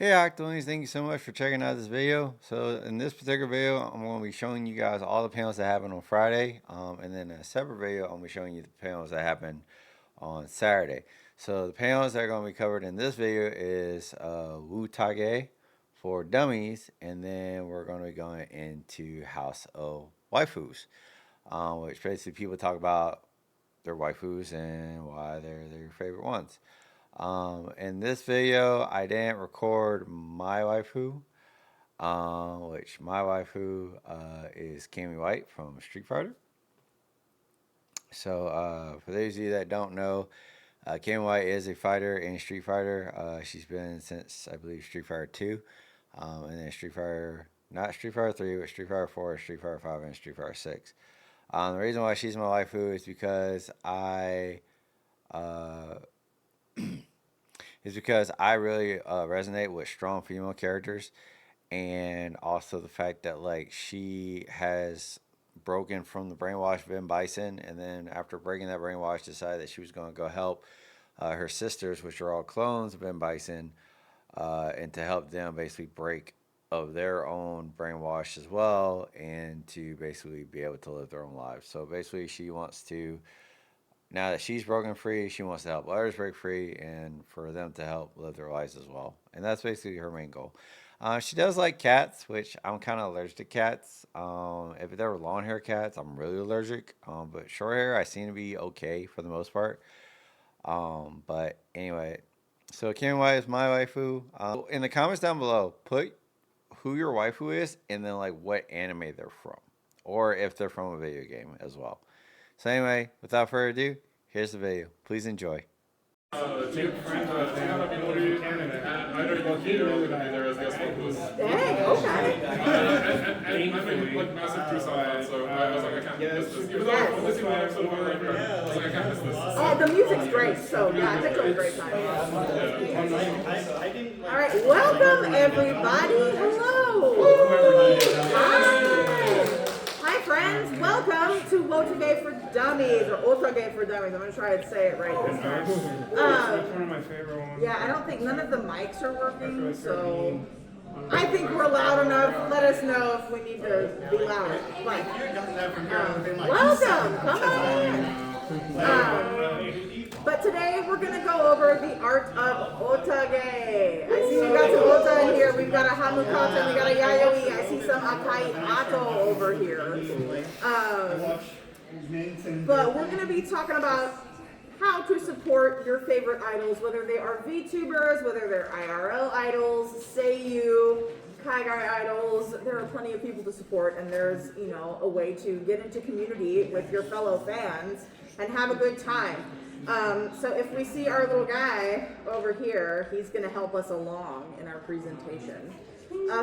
Hey Octonies, thank you so much for checking out this video. So in this particular video, I'm going to be showing you guys all the panels that happened on Friday. And then in a separate video, I'm going to be showing you the panels that happened on Saturday. So the panels that are going to be covered in this video is Wotagei for Dummies. And then we're going to be going into House of Waifus, which basically people talk about their waifus and why they're their favorite ones. In this video, I didn't record my waifu, which my waifu is Cammy White from Street Fighter. So for those of you that don't know, Cammy White is a fighter in Street Fighter. She's been since, I believe, Street Fighter 2, and then Street Fighter, not Street Fighter 3, but Street Fighter 4, Street Fighter 5, and Street Fighter 6. The reason why she's my waifu is because I really resonate with strong female characters, and also the fact that like she has broken from the brainwash of M. Bison, and then after breaking that brainwash, decided that she was going to go help her sisters, which are all clones of M. Bison, and to help them basically break of their own brainwash as well, and to basically be able to live their own lives. So basically, she wants to. Now that she's broken free, she wants to help others break free and for them to help live their lives as well. And that's basically her main goal. She does like cats, which I'm kind of allergic to cats. If they were long hair cats, I'm really allergic. But short hair, I seem to be okay for the most part. But anyway, so Cammy White is my waifu. In the comments down below, put who your waifu is and then like what anime they're from. Or if they're from a video game as well. So anyway, without further ado, here's the video. Please enjoy. Dang, okay. And I'm a like massive Tucson fan, so I was like, I can't miss this. Even though I've listened to it so far, I was like, I can't miss this. Oh, the music's great, so yeah, I think it was a great time. All right, welcome everybody. Hello. Hi friends, welcome to Wotagei for Dummies, or Wotagei for Dummies. I'm gonna try to say it right this time. That's one of my favorite ones. Yeah, I don't think none of the mics are working, so I think we're loud enough. Let us know if we need to be louder. But, welcome, come on. But today we're going to go over the art of Wotagei. I see we've got some Ota in here. We've got a Hamukata, we got a Yayoi. I see some Akai Ato over here. But we're going to be talking about how to support your favorite idols, whether they are VTubers, whether they're IRL idols, Seiyu, Kaigai idols. There are plenty of people to support, and there's, you know, a way to get into community with your fellow fans and have a good time. So if we see our little guy over here, he's going to help us along in our presentation.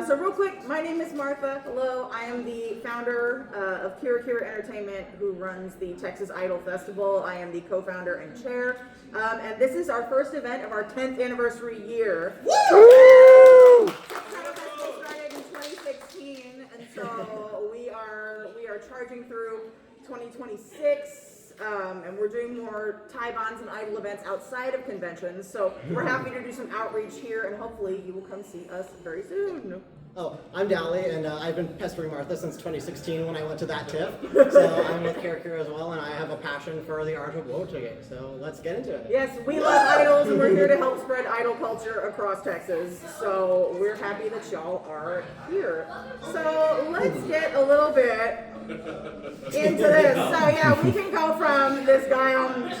So real quick, my name is Martha. Hello, I am the founder of Kira Kira Entertainment, who runs the Texas Idol Festival. I am the co-founder and chair. And this is our first event of our 10th anniversary year. Woo! Texas Festival started in 2016, and so we are charging through 2026. And we're doing more Tai-Bans and idol events outside of conventions, so we're happy to do some outreach here, and hopefully you will come see us very soon. Oh, I'm Dally, and I've been pestering Martha since 2016 when I went to that TIFF. So I'm with Character as well, and I have a passion for the art of Wotagei. So let's get into it. Yes, we love idols, and we're here to help spread idol culture across Texas. So we're happy that y'all are here. So let's get a little bit into this. So yeah, we can go from this guy on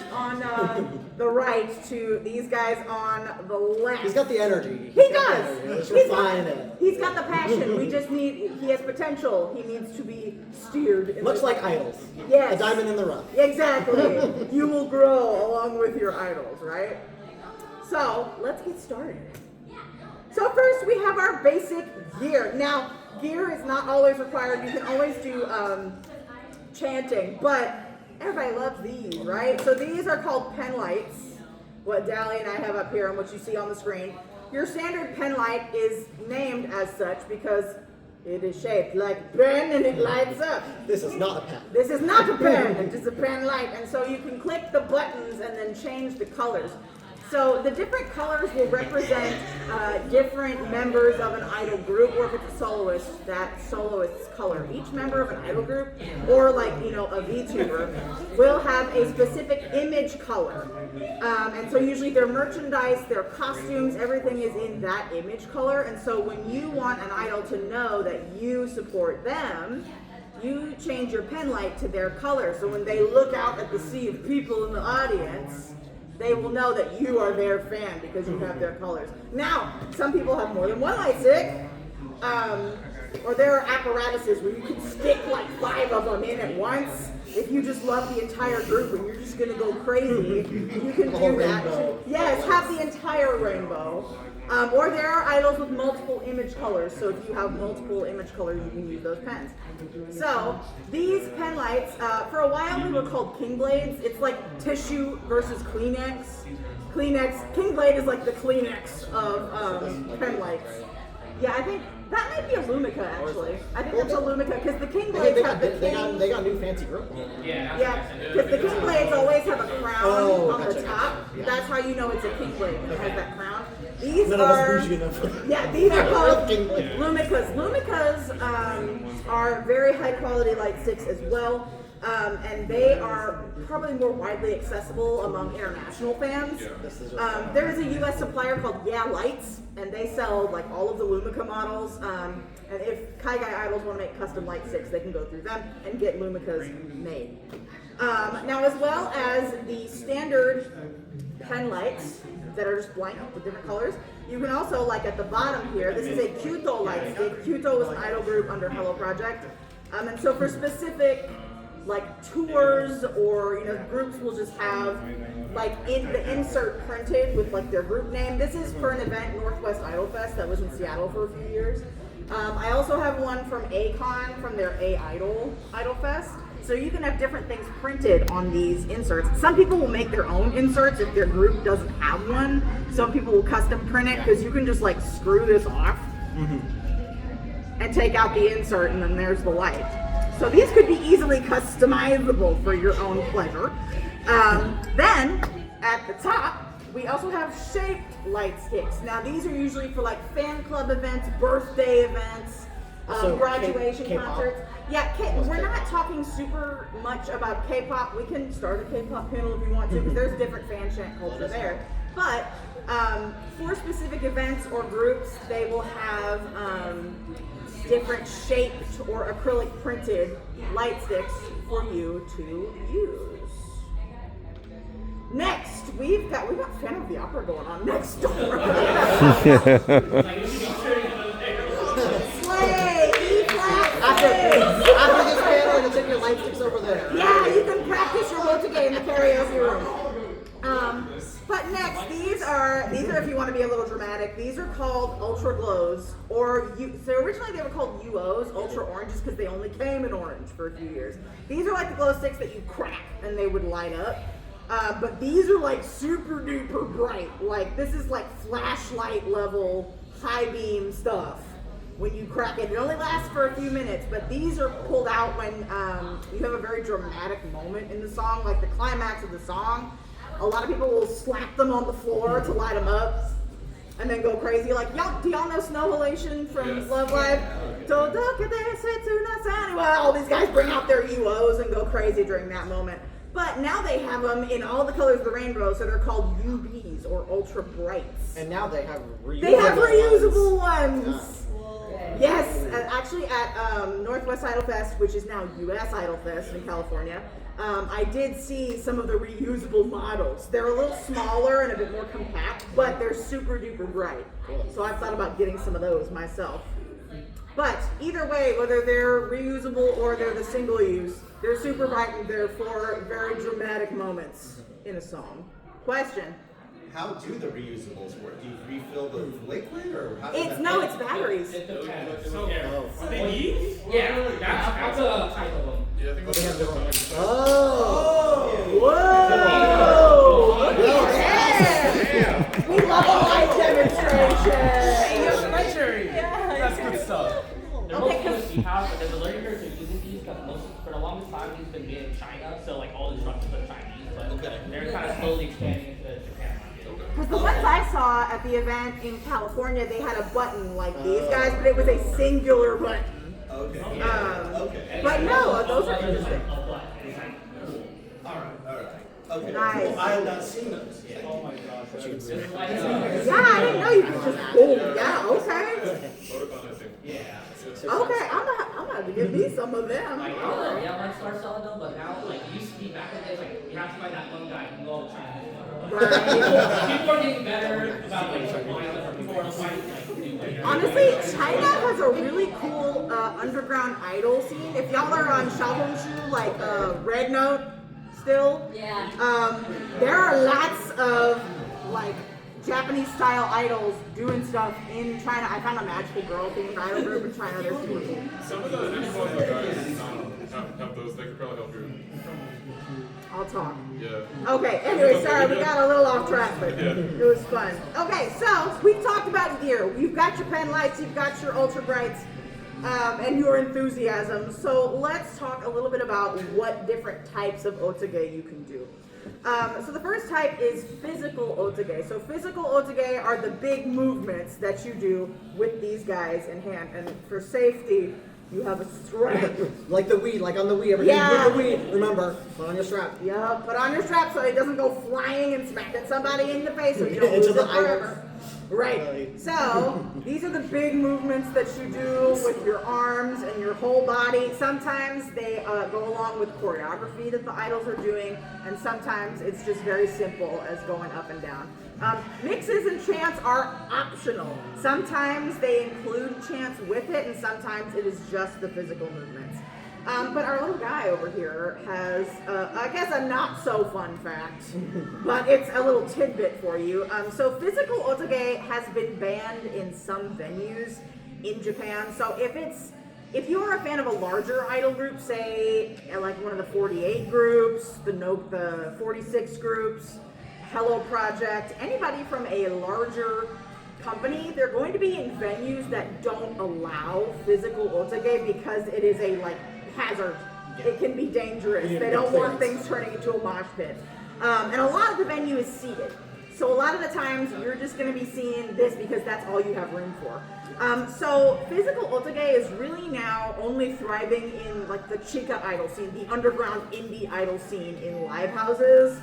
the right to these guys on the left. He's got the energy. He does. He's got the passion. We just need. He has potential. He needs to be steered. Much like idols. Yes. A diamond in the rough. Exactly. You will grow along with your idols, right? So let's get started. So first we have our basic gear. Now, gear is not always required. You can always do chanting, but everybody loves these, right? So these are called pen lights, what Dally and I have up here and what you see on the screen. Your standard pen light is named as such because it is shaped like a pen and it lights up. This is not a pen. This is not a pen, it is a pen light. And so you can click the buttons and then change the colors. So the different colors will represent different members of an idol group, or if it's a soloist, that soloist's color. Each member of an idol group, or like, you know, a VTuber, will have a specific image color. And so usually their merchandise, their costumes, everything is in that image color. And so when you want an idol to know that you support them, you change your pen light to their color. So when they look out at the sea of people in the audience, they will know that you are their fan because you have their colors. Now, some people have more than one light stick, or there are apparatuses where you can stick like 5 of them in at once. If you just love the entire group and you're just gonna go crazy, you can do that. Rainbow. Yes, have the entire rainbow. Or there are idols with multiple image colors, so if you have multiple image colors, you can use those pens. So, these pen lights, for a while they were called King Blades. It's like tissue versus Kleenex. King Blade is like the Kleenex of pen lights. Yeah, I think that might be a Lumica, actually. I think that's a Lumica, because the King Blades have the king... They got new fancy grip. Yeah, because the King Blades always have a crown on the gotcha. top. Yeah. That's how you know it's a King Blade, when it has that crown. These None are... of us bougie enough. Yeah, these are called King Blade. Lumicas. Lumicas are very high quality light sticks as well. And they are probably more widely accessible among international fans. There is a US supplier called Yeah Lights, and they sell like all of the Lumica models. And if Kaigai idols want to make custom light sticks, they can go through them and get Lumicas made. Now, as well as the standard pen lights that are just blank with different colors, you can also, like at the bottom here, this is a Kyuto light stick. Kyuto is an idol group under Hello Project. And so for specific like tours, or groups will just have like the insert printed with like their group name. This is for an event, Northwest Idol Fest, that was in Seattle for a few years. I also have one from Ikkicon, from their Idol Fest. So you can have different things printed on these inserts. Some people will make their own inserts if their group doesn't have one. Some people will custom print it, because you can just like screw this off and take out the insert, and then there's the light. So these could be easily customizable for your own pleasure. Then, at the top, we also have shaped light sticks. Now these are usually for like fan club events, birthday events, graduation concerts. Yeah, we're not talking super much about K-pop. We can start a K-pop panel if you want to, because there's different fan chant culture there. But for specific events or groups, they will have different shaped or acrylic printed light sticks for you to use. Next, we've got Phantom of the Opera going on next door. Slay, E-flat, After this panel, I'm gonna take your light sticks over there. yeah, you can practice your Wotagei in the karaoke room. But next, these are if you want to be a little dramatic. These are called Ultra Glows, so originally they were called UOs, Ultra Oranges, because they only came in orange for a few years. These are like the glow sticks that you crack and they would light up. But these are like super duper bright. Like this is like flashlight level, high beam stuff. When you crack it, it only lasts for a few minutes, but these are pulled out when you have a very dramatic moment in the song, like the climax of the song. A lot of people will slap them on the floor to light them up and then go crazy. Like, do y'all know Snow Halation from Love Live? Well, all these guys bring out their UOs and go crazy during that moment. But now they have them in all the colors of the rainbow, so they're called UBs, or Ultra Brights. And now they have reusable ones. Yes, actually at Northwest Idol Fest, which is now US Idol Fest in California, I did see some of the reusable models. They're a little smaller and a bit more compact, but they're super duper bright. So I've thought about getting some of those myself. But either way, whether they're reusable or they're the single use, they're super bright and they're for very dramatic moments in a song. Question? How do the reusables work? Do you refill the liquid, or how does It's batteries. Are they these? Yeah, that's a type of them. Yeah, I think that's Yeah. We love a live demonstration. That's good stuff. They're Okay, mostly in-house, but there's a learning curve to using these, because for the longest time these have been made in China, so like all the instructions are Chinese, but they're kind of slowly expanding into the Japan market. Because event in California, they had a button like these guys, but it was a singular button. Okay. Okay. But no, those are interesting. Alright. Okay. Nice. Well, I have not seen those yet. Oh my gosh. Yeah, I didn't know you could just boom. Yeah, okay. Wotagei, I think. Yeah. Okay, I'm gonna have to give these some of them. Like, yeah, like start selling them, but now, like, it used to be back in the days, like, you have to find that one guy who can go all the time. Right. People are getting better about, like, people are fighting, like, new ways. Honestly, China has a really cool underground idol scene. If y'all are on Xiaohongshu, like Red Note, still, there are lots of like Japanese style idols doing stuff in China. I found a magical girl themed idol group in China. They're super cool. Some of the animals guys have those. They could probably help you. I'll talk. Yeah. Okay, anyway, sorry, we got a little off track, but it was fun. Okay, so we've talked about gear. You've got your pen lights, you've got your ultra brights, and your enthusiasm. So let's talk a little bit about what different types of Wotagei you can do. So the first type is physical Wotagei. So physical Wotagei are the big movements that you do with these guys in hand. And for safety, you have a strap. Like the Wii, like on the Wii. Yeah. With the Wii, remember, put on your strap. Yeah, put on your strap so it doesn't go flying and smacking somebody in the face so you don't Into lose the it forever. Right. So these are the big movements that you do with your arms and your whole body. Sometimes they go along with choreography that the idols are doing, and sometimes it's just very simple as going up and down. Mixes and chants are optional. Sometimes they include chants with it, and sometimes it is just the physical movements. But our little guy over here has, I guess, a not so fun fact, but it's a little tidbit for you. So physical Wotagei has been banned in some venues in Japan. So if you are a fan of a larger idol group, say like one of the 48 groups, the 46 groups, Hello Project, anybody from a larger company, they're going to be in venues that don't allow physical Wotagei because it is a hazard. It can be dangerous. They don't want things turning into a mosh pit. And a lot of the venue is seated. So a lot of the times you're just going to be seeing this because that's all you have room for. So physical Wotagei is really now only thriving in like the Chica idol scene, the underground indie idol scene in live houses.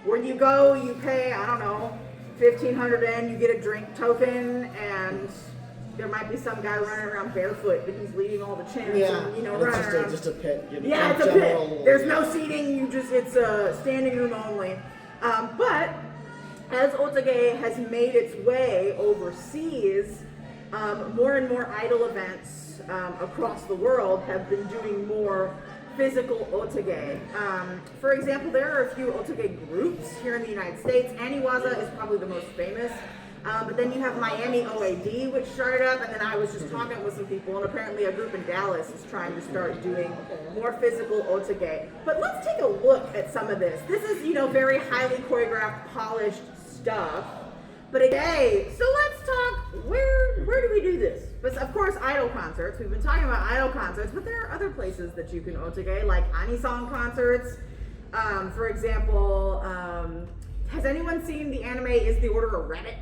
Where you go, you pay, I don't know, 1,500 yen, you get a drink token, and there might be some guy running around barefoot, but he's leading all the chants, and, running around. Just a pit. Yeah, it's a pit. There's no seating, it's standing room only. But as Wotagei has made its way overseas, more and more idol events across the world have been doing more physical Wotagei. For example, there are a few Wotagei groups here in the United States. Aniwaza is probably the most famous. But then you have Miami OAD, which started up, and then I was just talking with some people, and apparently a group in Dallas is trying to start doing more physical Wotagei. But let's take a look at some of this. This is, very highly choreographed, polished stuff. But okay, so let's talk, where do we do this? But of course, idol concerts. We've been talking about idol concerts, but there are other places that you can Wotagei, like anisong concerts. For example, has anyone seen the anime Is the Order a Rabbit?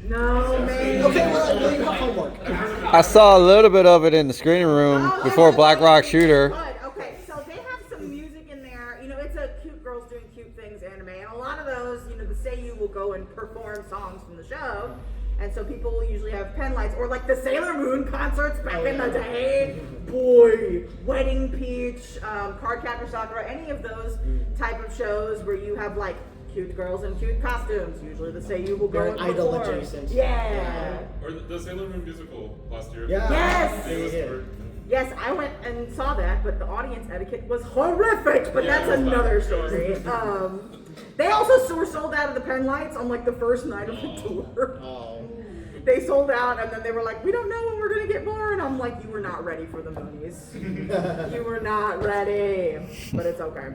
No, man. Okay, well, you have homework. I saw a little bit of it in the screening room before Black Rock Shooter. Okay, so they have some music in there. It's a cute girls doing cute things anime, and a lot of those, the Seiyu will go and perform songs from the show, and so people will usually have pen lights, or like the Sailor Moon concerts back in the day. Boy, Wedding Peach, Cardcaptor Sakura, any of those type of shows where you have like cute girls in cute costumes. Usually the Seiyu will go and idol perform. adjacent. Yeah. Or the Sailor Moon musical last year. Yeah. Yes. It was Yes, I went and saw that, but the audience etiquette was horrific. But Yeah, that's it was another bad. story. They also were sold out of the pen lights on like the first night of the tour. Oh. They sold out, and then they were like, "We don't know when we're gonna get more." And I'm like, "You were not ready for the movies. You were not ready." But it's okay.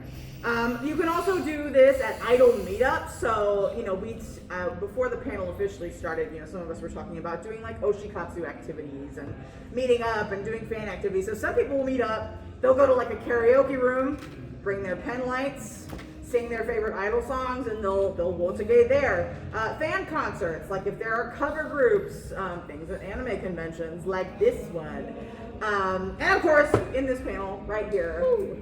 You can also do this at idol meetups. So we before the panel officially started, some of us were talking about doing like oshikatsu activities and meeting up and doing fan activities. So some people will meet up. They'll go to like a karaoke room, bring their pen lights, sing their favorite idol songs, and they'll Wotagei there. Fan concerts, like if there are cover groups, things at anime conventions, like this one. And of course, in this panel right here, so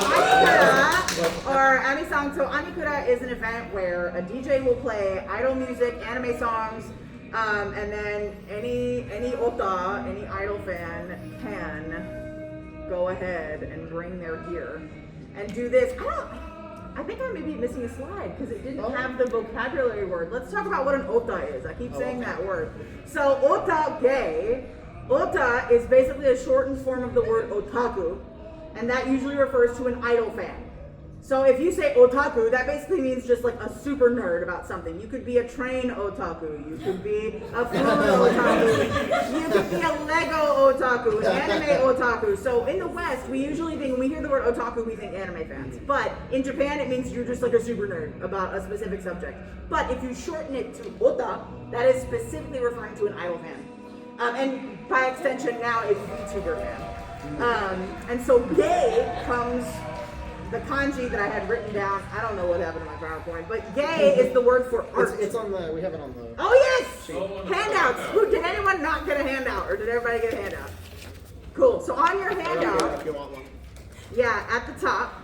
Amikura, or Amisang. So Amikura is an event where a DJ will play idol music, anime songs, and then any ota, any idol fan can go ahead and bring their gear and do this. I think I may be missing a slide because it didn't have the vocabulary word. Let's talk about what an ota is. I keep saying that word. So Wotagei, ota is basically a shortened form of the word otaku, and that usually refers to an idol fan. So if you say otaku, that basically means just like a super nerd about something. You could be a train otaku, you could be a food otaku, you could be a Lego otaku, an anime otaku. So in the West, we usually think, when we hear the word otaku, we think anime fans. But in Japan, it means you're just like a super nerd about a specific subject. But if you shorten it to ota, that is specifically referring to an idol fan. And by extension now, it's VTuber fan. And so gay comes... The kanji that I had written down, I don't know what happened to my PowerPoint, but gay is the word for art. It's on the, we have it on the... Oh yes! Handouts! Did anyone not get a handout, or did everybody get a handout? Cool, so on your handout, If you want one. yeah, at the top,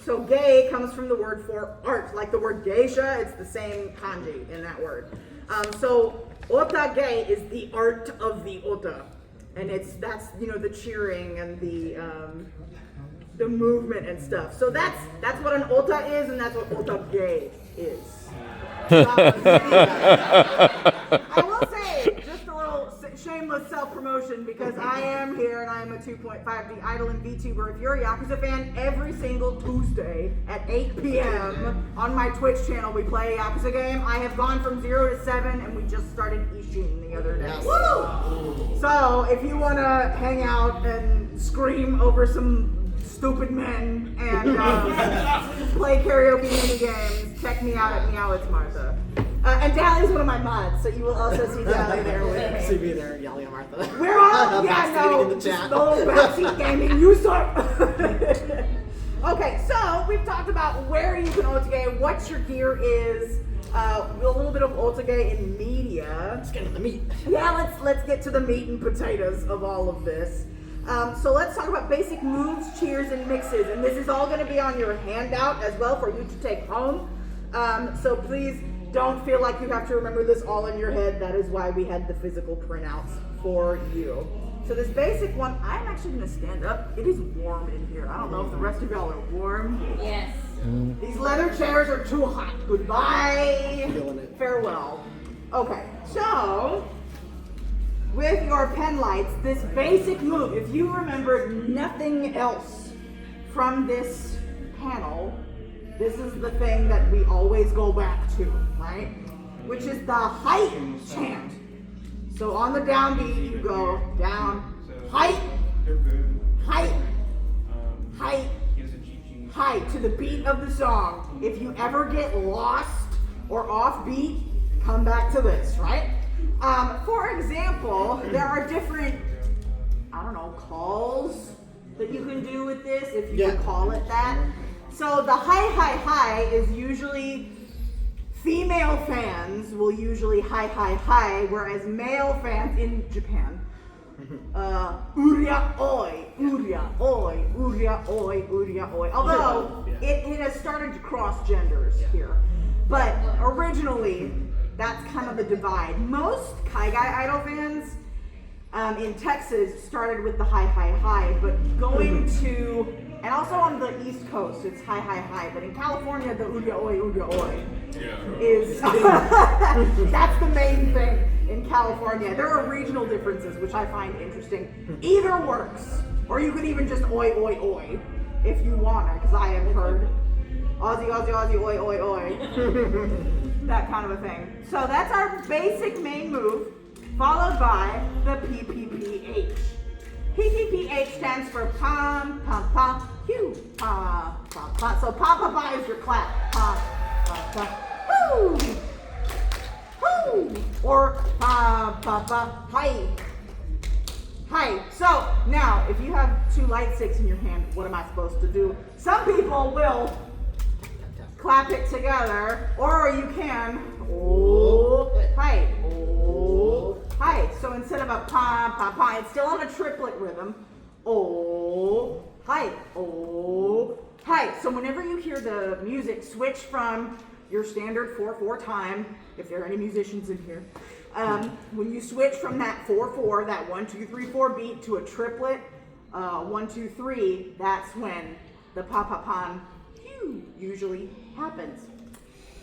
so gay comes from the word for art, like the word geisha, it's the same kanji in that word. So Wotagei is the art of the ota, and that's the cheering and the movement and stuff. So that's what an ota is, and that's what Wotagei is. I will say, just a little shameless self-promotion, because I am here and I am a 2.5D idol and VTuber. If you're a Yakuza fan, every single Tuesday at 8 p.m. on my Twitch channel, we play a Yakuza game. I have gone from 0 to 7, and we just started Ishin the other day. Yes. Woo! So if you want to hang out and scream over some stupid men and play karaoke mini games, check me out at Meow It's Martha. And Dally's one of my mods, so you will also see Dally there with me. See me there yelling at Martha. We're all in the just chat. the little backseat gaming. You suck. Okay, so we've talked about where you can Wotagei, what your gear is, a little bit of Wotagei in media. Let's get into the meat. Yeah, let's get to the meat and potatoes of all of this. So let's talk about basic moves, cheers, and mixes. And this is all going to be on your handout as well for you to take home. So please don't feel like you have to remember this all in your head. That is why we had the physical printouts for you. So this basic one, I'm actually going to stand up. It is warm in here. I don't know if the rest of y'all are warm. Yes. These leather chairs are too hot. Goodbye. Feeling it. Farewell. Okay, so... with your pen lights, this basic move, if you remember nothing else from this panel, this is the thing that we always go back to, right? Which is the height chant. So on the downbeat, you go down, height, height, height, height, to the beat of the song. If you ever get lost or off beat, come back to this, right? For example, there are different, calls that you can do with this, if you can call it that. So the hi is usually, female fans will usually hi, whereas male fans in Japan, uria oi, uria oi, uria oi, uria oi. Although it has started to cross genders here. But originally, that's kind of the divide. Most Kaigai idol fans in Texas started with the hi, but going to, and also on the East Coast, it's hi, but in California, the uria oi is, that's the main thing in California. There are regional differences, which I find interesting. Either works, or you could even just oi, if you want, because I have heard Aussie, oi. That kind of a thing. So that's our basic main move, followed by the PPPH. PPPH stands for pom, pom, pom, pew, pom, pom, pom. So pom, pom, pom is your clap. Pom, pom, pom, whoo, whoo. Or pom, pom, pom, hi. Hi. So now, if you have 2 light sticks in your hand, what am I supposed to do? Some people will clap it together, or you can hi. Hi. So instead of a pa pa pa, it's still on a triplet rhythm. Hi. Hi. So whenever you hear the music switch from your standard 4/4 time, if there are any musicians in here, when you switch from that 4/4, that 1 2 3 4 beat to a triplet, 1 2 3, that's when the pa pa pan usually happens.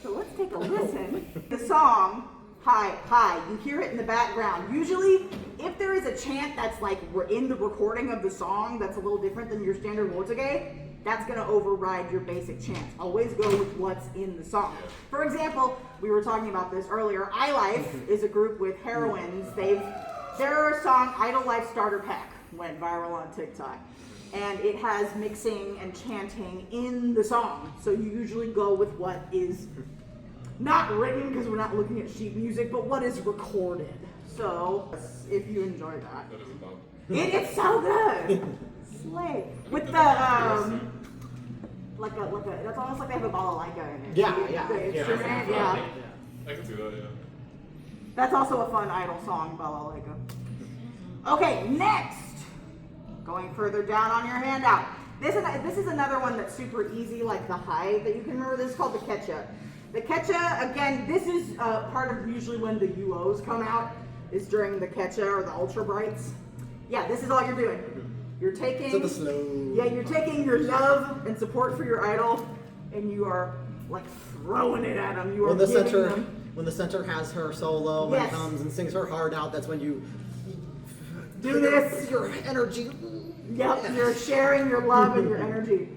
So let's take a listen. The song, hi, hi, you hear it in the background. Usually, if there is a chant that's like we're in the recording of the song that's a little different than your standard Wotagei, that's gonna override your basic chants. Always go with what's in the song. For example, we were talking about this earlier. iLife is a group with heroines. Their song Idle Life Starter Pack went viral on TikTok. And it has mixing and chanting in the song. So you usually go with what is not written, because we're not looking at sheet music, but what is recorded. So if you enjoy that. That is a bump. It's so good. Slay. With the like a that's almost like they have a balalaika in it. Yeah. The instrument, yeah. I can see that, yeah. That's also a fun idol song, balalaika. Okay, next. Going further down on your handout. This is another one that's super easy, like the high that you can remember. This is called the ketcha. The ketcha, again, this is part of usually when the UOs come out, is during the ketcha or the ultra brights. Yeah, this is all you're doing. You're taking So the slow. Yeah, you're taking your love and support for your idol, and you are like throwing it at them. You are When the giving center them. when the center has her solo and comes and sings her heart out, that's when you Do this. your energy. Yep, you're sharing your love and your energy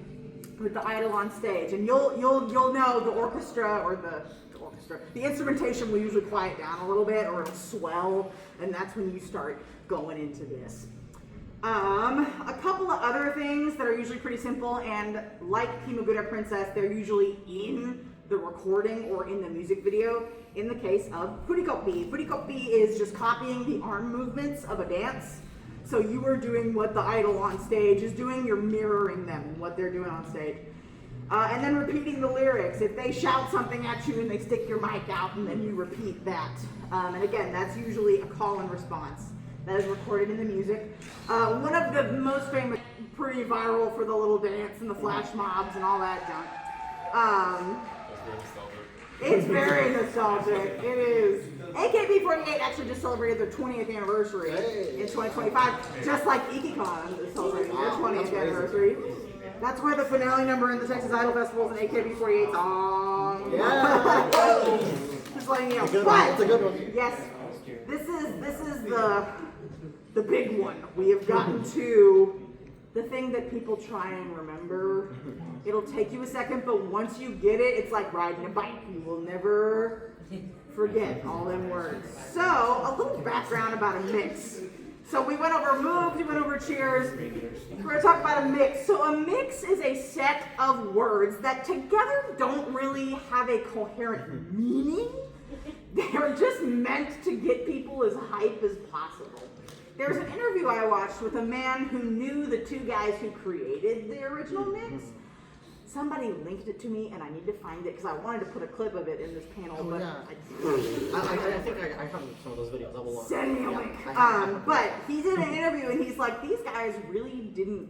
with the idol on stage, and you'll know the orchestra or the instrumentation will usually quiet down a little bit, or it'll swell, and that's when you start going into this. A couple of other things that are usually pretty simple, and like Kimagura Princess, they're usually in the recording or in the music video. In the case of furikopi, furikopi is just copying the arm movements of a dance. So you are doing what the idol on stage is doing, you're mirroring them, what they're doing on stage. And then repeating the lyrics. If they shout something at you and they stick your mic out, and then you repeat that. And again, that's usually a call and response. That is recorded in the music. One of the most famous, pretty viral for the little dance and the flash mobs and all that junk. That's very nostalgic. It's very nostalgic. It is. AKB48 actually just celebrated their 20th anniversary in 2025, just like Ikkicon is celebrating their 20th anniversary. That's why the finale number in the Texas Idol Festival is an AKB48 song. Yeah. Just letting you know. It's a good one. Yes, this is the big one. We have gotten to the thing that people try and remember. It'll take you a second, but once you get it, it's like riding a bike. You will never forget all them words. So, a little background about a mix. So we went over moves, we went over cheers. We're going to talk about a mix. So a mix is a set of words that together don't really have a coherent meaning. They're just meant to get people as hype as possible. There's an interview I watched with a man who knew the 2 guys who created the original mix. Somebody linked it to me, and I need to find it because I wanted to put a clip of it in this panel, but I think I have some of those videos. I will send me a link. But he did an interview, and he's like, these guys really didn't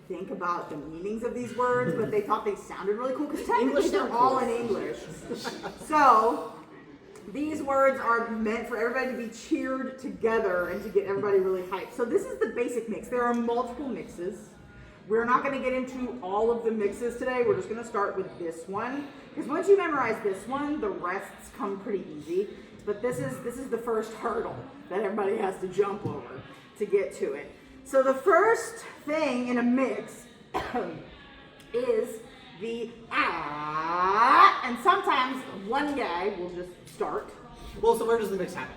think about the meanings of these words, but they thought they sounded really cool because technically they're all in English. So these words are meant for everybody to be cheered together and to get everybody really hyped. So this is the basic mix. There are multiple mixes. We're not going to get into all of the mixes today. We're just going to start with this one. Because once you memorize this one, the rests come pretty easy. But this is the first hurdle that everybody has to jump over to get to it. So the first thing in a mix is the ah, and sometimes one guy will just start. Well, so where does the mix happen?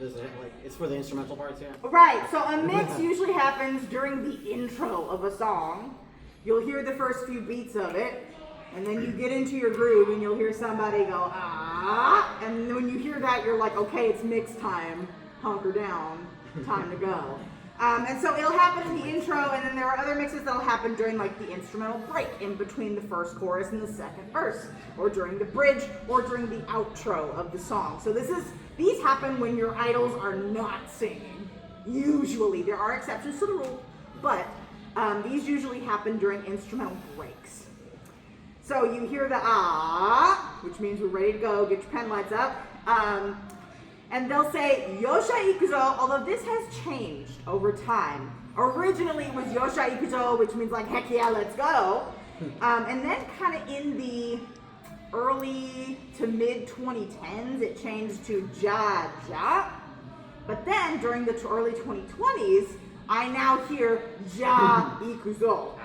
Is it like it's for the instrumental parts, yeah? Right, so a mix usually happens during the intro of a song. You'll hear the first few beats of it, and then you get into your groove and you'll hear somebody go, ah, and when you hear that, you're like, okay, it's mix time, hunker down, time to go. And so it'll happen in the intro, and then there are other mixes that'll happen during like the instrumental break in between the first chorus and the second verse, or during the bridge, or during the outro of the song. So these happen when your idols are not singing. Usually, there are exceptions to the rule, but these usually happen during instrumental breaks. So you hear the ah, which means we're ready to go. Get your pen lights up. And they'll say Yosha Ikuzo, although this has changed over time. Originally it was Yosha Ikuzo, which means like heck yeah, let's go. And then kind of in the early to mid 2010s, it changed to Ja Ja. But then during the early 2020s, I now hear Ja Ikuzo.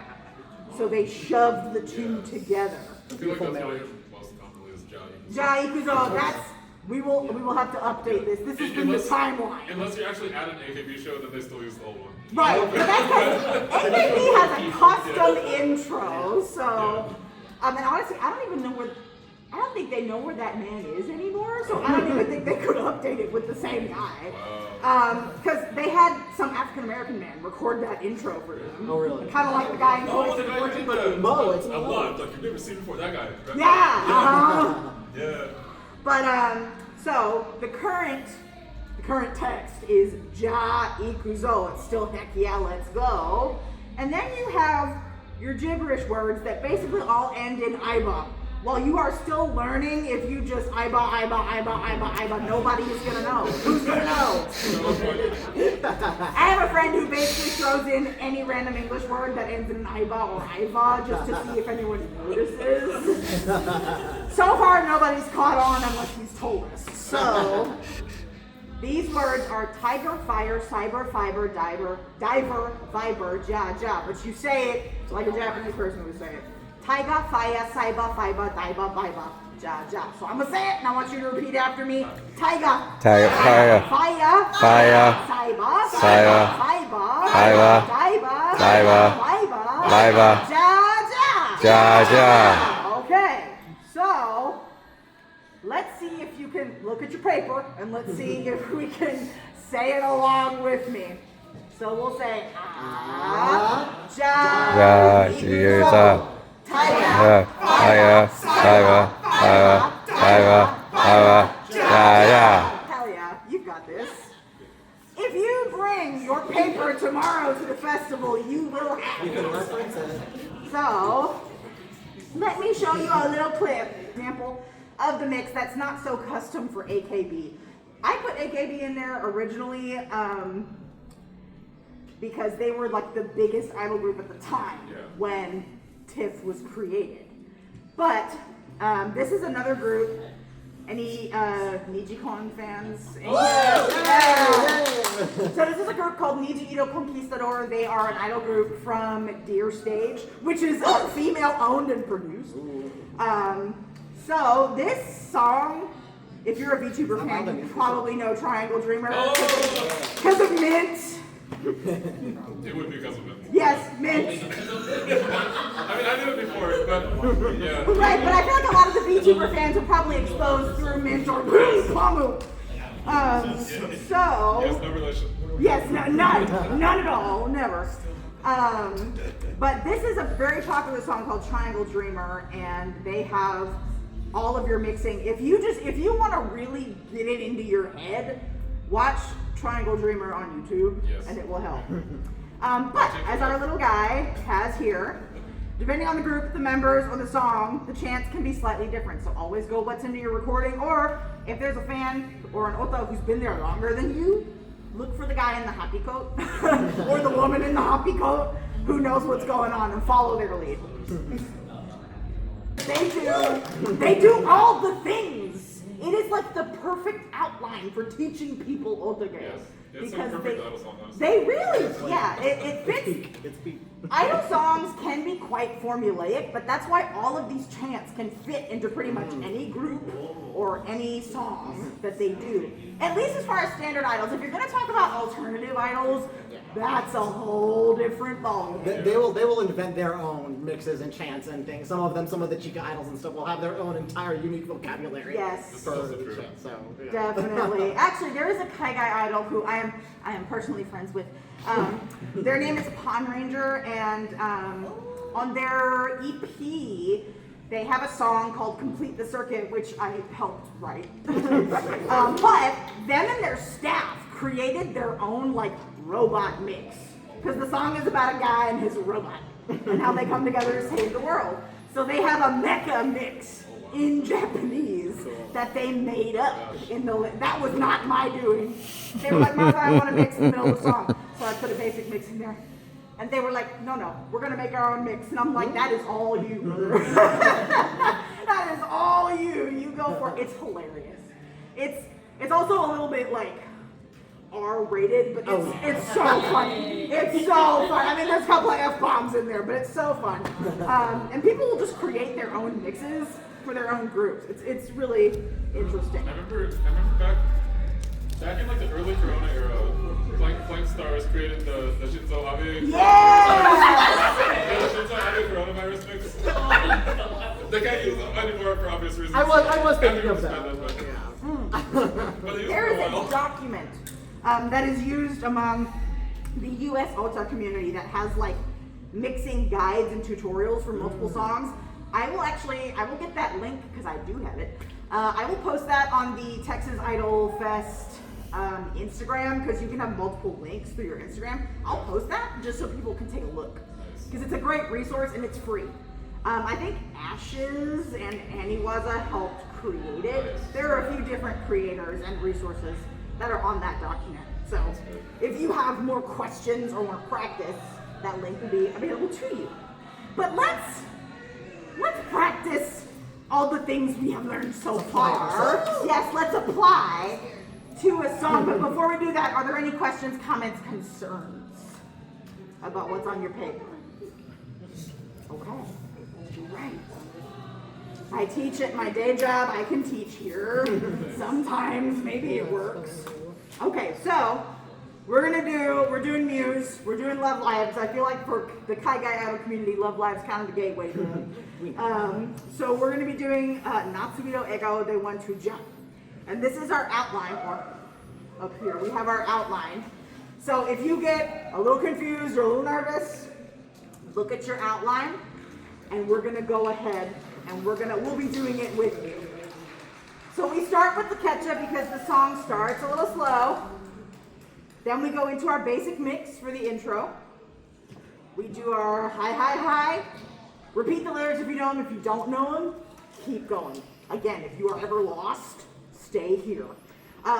So they shoved the two together. I feel like that's the only most commonly is Ja Ikuzo, that's we will have to update this. This has been the timeline. Unless you actually add an AKB show, then they still use the old one. Right, but that's because AKB has a custom intro, so and honestly, I don't think they know where that man is anymore, so I don't even think they could update it with the same guy. Because they had some African American man record that intro for them. Oh, really? Kind of like the guy in Oh, the guy who did Mo, it's a Mo. lot, like you've never seen before, that guy. Right? Yeah, Yeah. But so the current text is Ja Ikuzo. It's still heck yeah, let's go. And then you have your gibberish words that basically all end in Iba. While you are still learning, if you just Iba, nobody is gonna know. Who's gonna know? I have a friend who basically throws in any random English word that ends in an Iba or Iva just to see if anyone notices. So far, nobody's caught on unless he's told us. So, these words are tiger, fire, cyber, fiber, diver, viber, ja, ja. But you say it like a Japanese person would say it. Taiga, fire, cyber, fiber, diver, viber, ja, ja. So I'm gonna say it, and I want you to repeat after me. Taiga, Tiger, fire, fire, fire, cyber, cyber, fiber, fiber, diver, diver, viber, viber, ja, ja. ja, ja. Okay, so let's see if you can look at your paper, and let's see if we can say it along with me. So we'll say ja, Ikuzo. Tiger, Fire, cyber, fire, fiber, fiber, ja, ja. Hell yeah, you've got this. If you bring your paper tomorrow to the festival, you will have You can it. reference it. So, let me show you a little example of the mix that's not so custom for AKB. I put AKB in there originally because they were like the biggest idol group at the time when TIFF was created. But this is another group. Any Ikkicon fans? Yeah. So this is a group called Niji Ito Conquistador. They are an idol group from Deer Stage, which is female owned and produced. So this song, if you're a VTuber fan, you probably know Triangle Dreamer because of Mint. It would be because of it. Yes, Mint. I mean, I knew it before, but yeah. Right, but I feel like a lot of the VTuber fans are probably exposed through Mint or Pamu. So. Yes, no relation. Yes, none at all, never. But this is a very popular song called Triangle Dreamer, and they have all of your mixing. If you want to really get it into your head, watch Triangle Dreamer on YouTube, and it will help. But as our little guy has here, depending on the group, the members, or the song, the chants can be slightly different. So always go what's into your recording, or if there's a fan or an ota who's been there longer than you, look for the guy in the happy coat or the woman in the happy coat who knows what's going on and follow their lead. They do all the things. It is like the perfect outline for teaching people Wotagei. Yes. It's Because a perfect idol song, honestly. they really, it fits. It's beat. Idol songs can be quite formulaic, but that's why all of these chants can fit into pretty much any group or any song that they do. At least as far as standard idols. If you're going to talk about alternative idols, that's a whole different ballgame. They will invent their own mixes and chants and things. Some of the Chica idols and stuff will have their own entire unique vocabulary. Yes. For the chant. So yeah. Definitely. Actually, there is a Kaigai idol who I am personally friends with. Their name is Pond Ranger, and on their EP, they have a song called Complete the Circuit, which I helped write. But them and their staff created their own like robot mix. Because the song is about a guy and his robot and how they come together to save the world. So they have a mecha mix in Japanese that they made up that was not my doing. They were like, Martha, I want to mix in the middle of the song. So I put a basic mix in there. And they were like, no, we're gonna make our own mix. And I'm like, that is all you, brother. That is all you. You go for it. It's hilarious. It's also a little bit like R-rated, but it's so funny. It's so fun. I mean, there's a couple of F-bombs in there, but it's so fun. And people will just create their own mixes for their own groups. It's really interesting. I remember back in like the early Corona era, Flank Stars created the Shinzo Abe. Yeah! The Shinzo Abe coronavirus mix. They can't use them anymore for obvious reasons. I was thinking of that. But There is a document that is used among the US Ota community that has like mixing guides and tutorials for multiple songs. I will get that link because I do have it. I will post that on the Texas Idol Fest Instagram because you can have multiple links through your Instagram. I'll post that just so people can take a look because it's a great resource and it's free. I think Ashes and Aniwaza helped create it. There are a few different creators and resources that are on that document. So if you have more questions or more practice, that link will be available to you. But let's practice all the things we have learned so far. Yes, let's apply to a song. But before we do that, are there any questions, comments, concerns about what's on your paper? Okay. Right. I teach at my day job. I can teach here. Sometimes maybe it works. Okay, so we're doing Muse, we're doing Love Lives. I feel like for the Kaigai Idol community, Love Lives kind of the gateway drug. So we're gonna be doing Natsubido Egao de 1 to Jump. And this is our outline, or up here, we have our outline. So if you get a little confused or a little nervous, look at your outline, and we're gonna go ahead and we'll be doing it with you. So we start with the catch-up because the song starts a little slow. Then we go into our basic mix for the intro. We do our hi, hi, hi. Repeat the lyrics if you know them. If you don't know them, keep going. Again, if you are ever lost, stay here.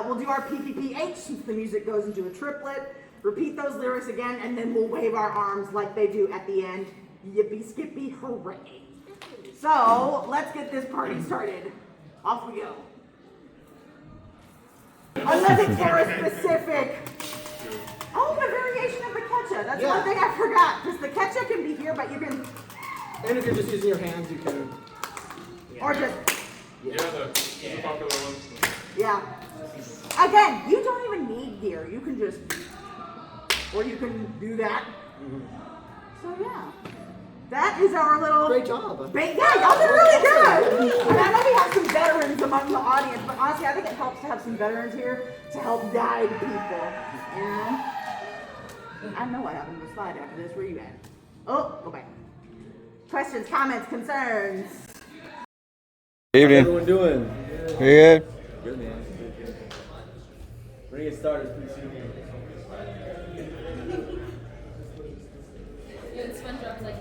We'll do our PPPH since the music goes into a triplet. Repeat those lyrics again, and then we'll wave our arms like they do at the end. Yippee, skippy, hooray. So let's get this party started. Off we go. Unless it's for a specific. Oh, a variation of the ketchup. That's one thing I forgot. Because the ketchup can be here, but you can. And if you're just using your hands, you can. Or just. The popular one. Yeah. Again, you don't even need gear. You can just. Or you can do that. So yeah. That is our little. Great job. Yeah, y'all did really good. And I know we have some veterans among the audience, but honestly, I think it helps to have some veterans here to help guide people. You know? I know what happened to the slide after this. Where you at? Oh, go back. Questions, comments, concerns. Evening. How's everyone doing? You good? Good, man. We're gonna get started pretty soon. Dude, SpongeBob's like.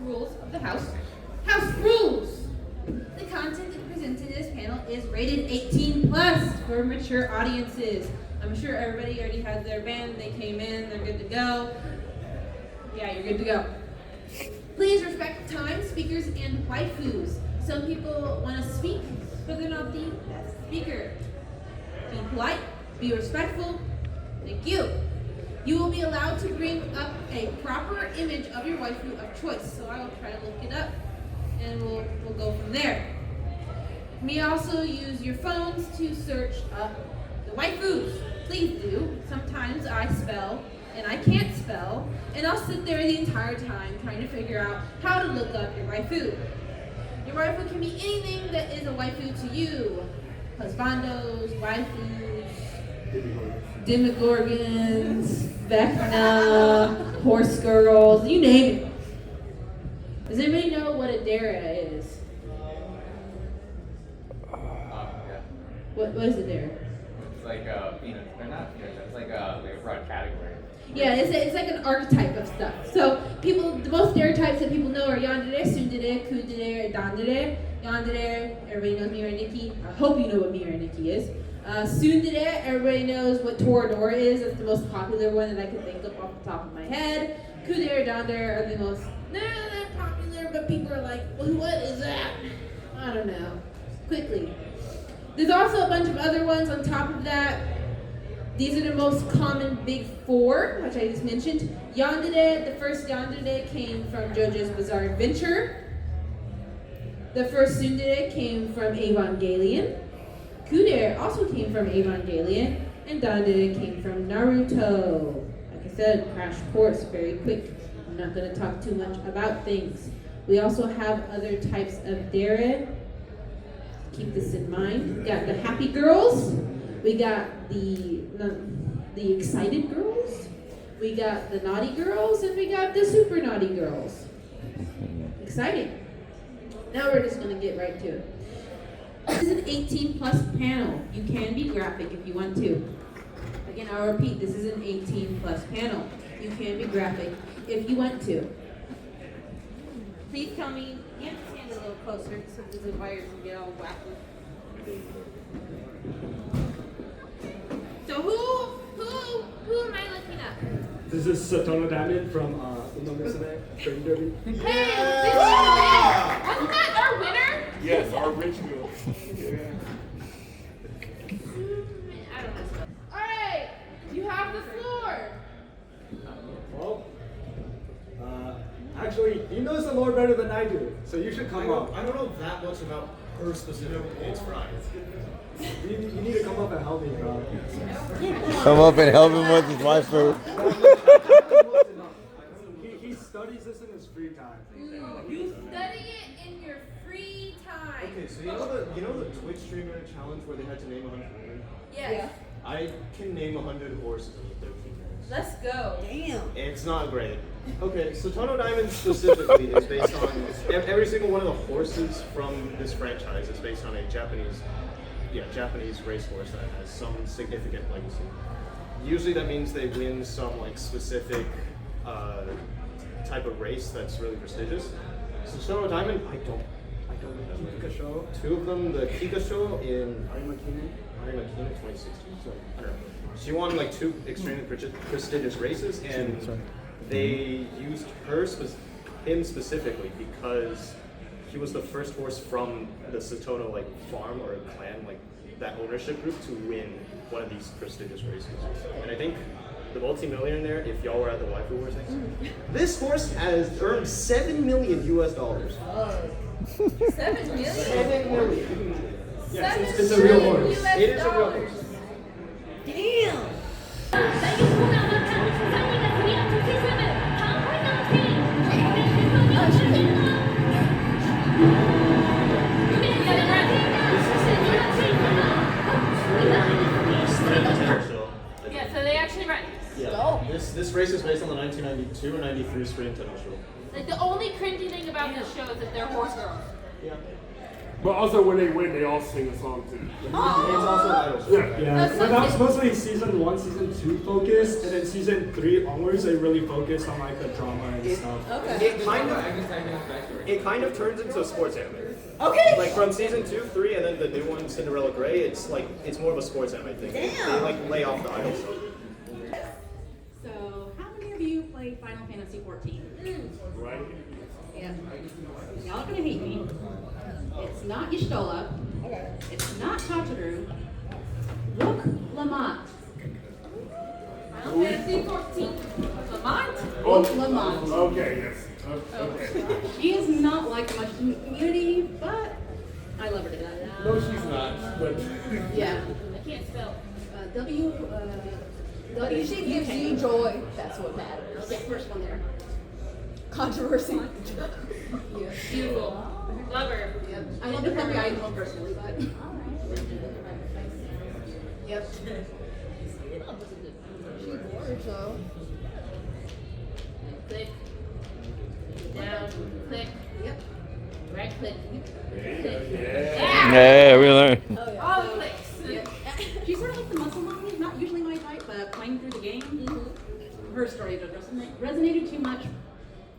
Rules of the house. House rules! The content presented in this panel is rated 18 plus for mature audiences. I'm sure everybody already has their band, they came in, they're good to go. Yeah, you're good to go. Please respect time, speakers, and waifus. Some people want to speak, but they're not the best speaker. Be polite, be respectful. Thank you. You will be allowed to bring up a proper image of your waifu of choice. So I will try to look it up, and we'll go from there. You may also use your phones to search up the waifus. Please do. Sometimes I spell and I can't spell, and I'll sit there the entire time trying to figure out how to look up your waifu. Your waifu can be anything that is a waifu to you. Husbandos, waifus, demogorgons, Vecna, horse girls, you name it. Does anybody know what a dara is? What is a dara? It's like they're not peanuts, it's like a broad category. Yeah, it's like an archetype of stuff. So the most stereotypes that people know are yandere, tsundere, kudere, dandere. Yandere, everybody knows Miura Nikki. I hope you know what Miura Nikki is. Tsundere, everybody knows what Toradora is. That's the most popular one that I can think of off the top of my head. Kudere, dandere are the most not that popular, but people are like, well, what is that? I don't know. Quickly. There's also a bunch of other ones on top of that. These are the most common big four, which I just mentioned. Yandere, the first Yandere came from JoJo's Bizarre Adventure. The first Tsundere came from Evangelion. Kudere also came from Evangelion. And Dandere came from Naruto. Like I said, crash course, very quick. I'm not going to talk too much about things. We also have other types of dere. Keep this in mind. We got the happy girls. We got the excited girls. We got the naughty girls, and we got the super naughty girls. Exciting. Now we're just gonna get right to it. This is an 18 plus panel. You can be graphic if you want to. Again, I'll repeat, this is an 18 plus panel. You can be graphic if you want to. Please tell me, you have to stand a little closer so the wires can get all wacky. So who am I looking up? This is Satono Diamond from Trading Derby. Hey, this is wasn't that our winner? Yes, our original. I don't know. All right, you have the floor. Well, actually, he knows the lore better than I do, so you should come up. I don't know that much about her specifically. It's Friday. You need to come up and help me, bro. Come up and help him with his waifu. He studies this in his free time. You study it in your free time. Okay, so you know the Twitch streamer challenge where they had to name 100 women? Yes. I can name 100 horses in 13 minutes. Let's go. Damn. It's not great. Okay, so Tono Diamond specifically is based on every single one of the horses from this franchise is based on a Japanese racehorse that has some significant legacy. Usually that means they win some like specific type of race that's really prestigious. So Tono Diamond, I don't remember. Show. Two of them, the Kika Show in Arimakina 2016. So I don't know. She won like two extremely prestigious races, and they used him specifically because he was the first horse from the Satono like farm or clan, like that ownership group, to win one of these prestigious races. And I think the multi-millionaire, if y'all were at the waifu horse things, this horse has earned $7 million US. 7 million? 7 million. Yeah, it's a real horse. It is a real horse. Damn. Yeah, so they actually run. Yeah. This race is based on the 1992 and 93 Spring Tennis Show. Like the only cringy thing about this show is that they're horse girls. Yeah. But also when they win, they all sing a song too. It's also an idol show. Yeah, but that was mostly season 1, season 2 focused, and then season 3 onwards they really focused on like the drama and stuff. Okay. It kind of turns into a sports anime. Okay. Like from season 2, 3, and then the new one, Cinderella Grey, it's more of a sports anime thing. Damn. They like lay off the idol stuff. So, how many of you played Final Fantasy 14? Right? Yeah. Y'all are gonna hate me. It's not Y'shtola. Okay. It's not Tataru. Look Lamont. Final Fantasy 14. Lamont. Okay, yes. Okay. She is not liked much in the community, but I love her to death. No, she's not. But Yeah. I can't spell. She gives you joy. That's what matters. Okay, first one there. Controversy. Yeah. Beautiful. Love her. Yep. I love the puppy item personally, but. Yep. She wore so. Click. Down. Click. Yep. Right click. Yeah, we learned. Oh, yeah. All So, clicks. yeah. She's sort of like the muscle mommy, not usually my type, but playing through the game, her story just resonated too much.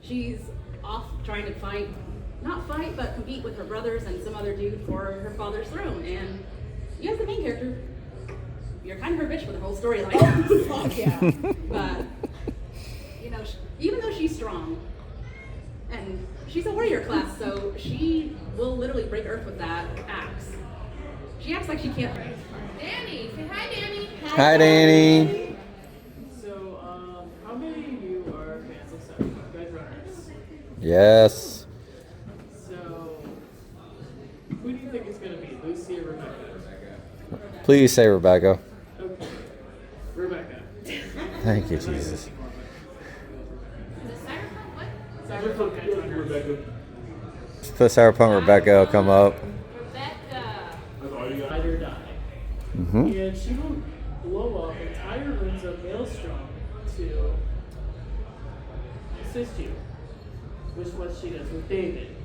She's off trying to not fight, but compete with her brothers and some other dude for her father's throne. And you as the main character, you're kind of her bitch for the whole storyline. Fuck yeah. But, you know, even though she's strong, and she's a warrior class, so she will literally break earth with that axe. She acts like she can't. Danny, say hi, Danny. Hi, Danny. So, how many of you are fans of Cyberpunk? You guys runners? Yes. So, who do you think it's going to be, Lucy or Rebecca? Please say Rebecca. Okay. Rebecca. Thank you, Jesus. Cyberpunk Edge Runners. Rebecca. The Cyberpunk Rebecca will come up. Rebecca. That's all you got. Ride or die. Mm-hmm. And she will blow up entire rooms of Maelstrom to assist you, which is what she does with David.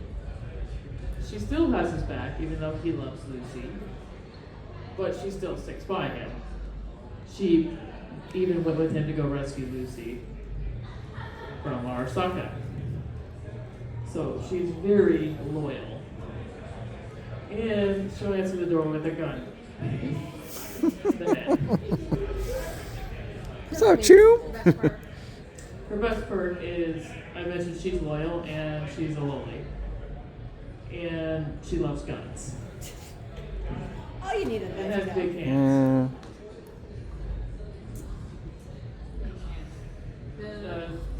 She still has his back, even though he loves Lucy, but she still sticks by him. She even went with him to go rescue Lucy from Arasaka. So she's very loyal. And she'll answer the door with a gun. The head. What's up, Chew? Her best perk is, I mentioned she's loyal and she's a loli. And she loves guns. Oh, you need a And has big hands.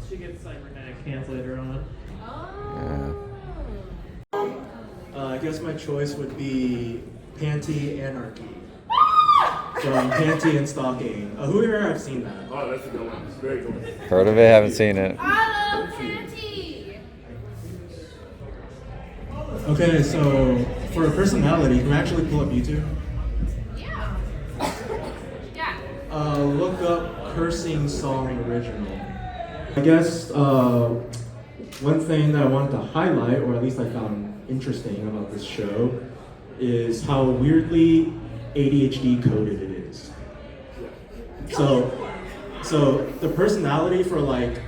She gets cybernetic hands later on. I guess my choice would be Panty Anarchy. From Panty and Stalking. Who here have seen that? Oh, that's a good one. Very good one. Heard of it, haven't seen it. I love Panty. Okay, so for a personality, you can actually pull up YouTube. Yeah. Yeah. Look up Cursing Song Original. I guess one thing that I wanted to highlight, or at least I found interesting about this show, is how weirdly ADHD coded it is. So the personality for like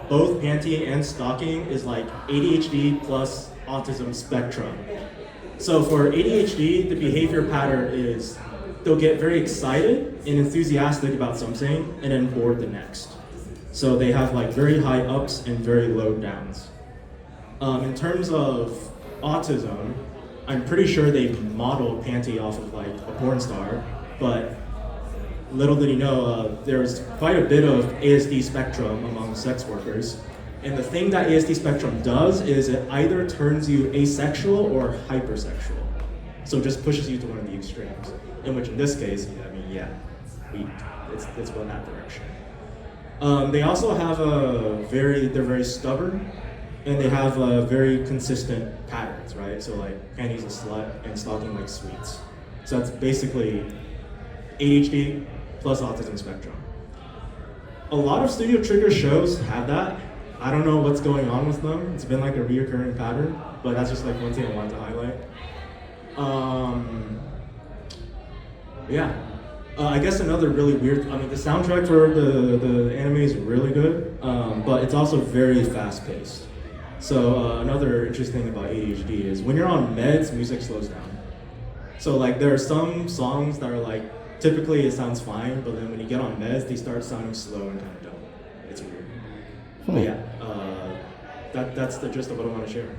both Panty and Stalking is like ADHD plus autism spectrum. So for ADHD, the behavior pattern is they'll get very excited and enthusiastic about something and then bored the next. So they have like very high ups and very low downs. In terms of autism, I'm pretty sure they modeled Panty off of like a porn star, but little did he know, there's quite a bit of ASD spectrum among sex workers. And the thing that ASD spectrum does is it either turns you asexual or hypersexual. So it just pushes you to one of the extremes. In which in this case, I mean, yeah, it's going that direction. They also have they're very stubborn, and they have very consistent patterns, right? So like, Panty's a slut and Stalking like sweets. So that's basically ADHD plus autism spectrum. A lot of Studio Trigger shows have that. I don't know what's going on with them. It's been like a reoccurring pattern, but that's just like one thing I wanted to highlight. Yeah. I guess another really weird, I mean, the soundtrack for the anime is really good, but it's also very fast paced. So another interesting thing about ADHD is when you're on meds, music slows down. So like there are some songs that are like, typically it sounds fine, but then when you get on meds, they start sounding slow and kind of dumb. It's weird. But yeah, that's the gist of what I want to share.